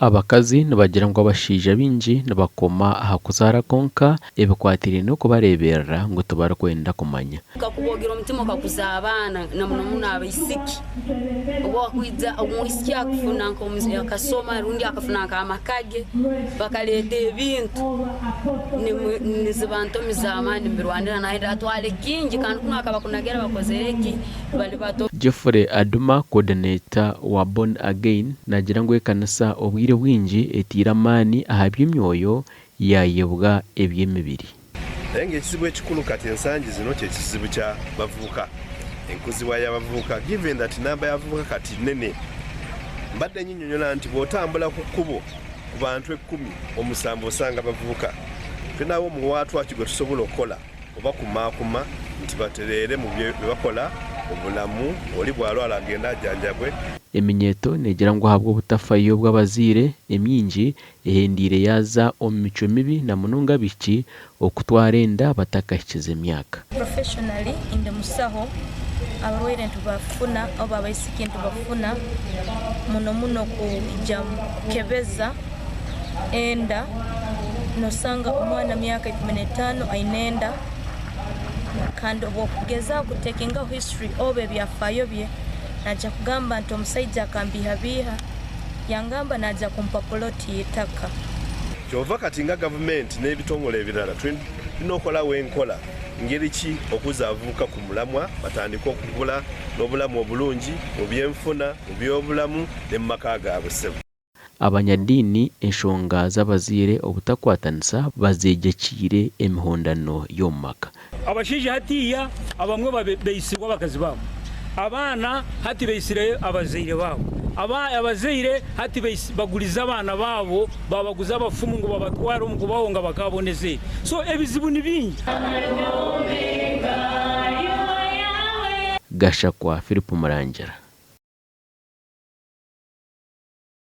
Abakazi nibagira ngo abashaija bingi nibakoma aha kuzaara konka ebikwatire no kubareberera ngo tubarikwenda kumanya kakubogira omutima okakuza abaana namuno abaisiki obwakwija omwisiki akufuna nkomuzi akasoma rundi akafuna amakage bakaleta ebintu nizibantomiza amaani mbirwanira naenda atwale kingi kandi kunakaba kunagera bakozereki bali bato. Jeffrey Aduma, coordinator wa Born Again, nagira ngo ekanisa obwire bwingi etira amaani aha by'emyoyo yayebwa eby'emibiri. Naye ekizibu ekikulu kati ensangi zino kye kizibu kya bavubuka enkuzibwa y'abavubuka given that namba y'abavubuka kati nene mbadde nnyonnyola nti bw'otambula ku kkubo ku bantu 10 omusanvu osanga bavubuka twenawo muwaatwa kigwe tusobola okukola oba kumaakuma nti batereere mu bye bakola obulamu oli bwalwala agenda ajjanjabwe. Eminyeto negira ngo ahabwe obutafayo bw'abaziire emyingi ehendiire yaza omu mico mibi na munonga biki okutwara enda batakahikiza emyaka. Professionally in the musaho abarwaire ntubafuna oba abaisiki ntubafuna muno kujja kebeza enda nosanga omwana myaka 15 ainenda kandi obwokugeza kutekinga history obe byafayo bye najja kugamba nti omusajja akambihabiha yangamba najja kumpa poloti y'ettaka. Kyova kati nga gavumenti n'ebitongole ebirala tulina okolawo enkola ngeri ki okuza abavubuka ku mulamwa batandika okugula n'obulamu obulungi mu byenfuna mu byobulamu ne mu maka gaabwe. Abanyadini enshonga z'abaziire obutakwatanisa bazeegyekire emihondano y'omu maka. Abashaija hatiya abamwe beisirwa abakazi baabo, abaana hati beisire abazaire baabo, abazaire hati baguliza abaana baabo babaguza abafumu ngo babatware mu kubahonga bakaboneze. So ebizibu ni bingi. Gashakwa Philip Murangira.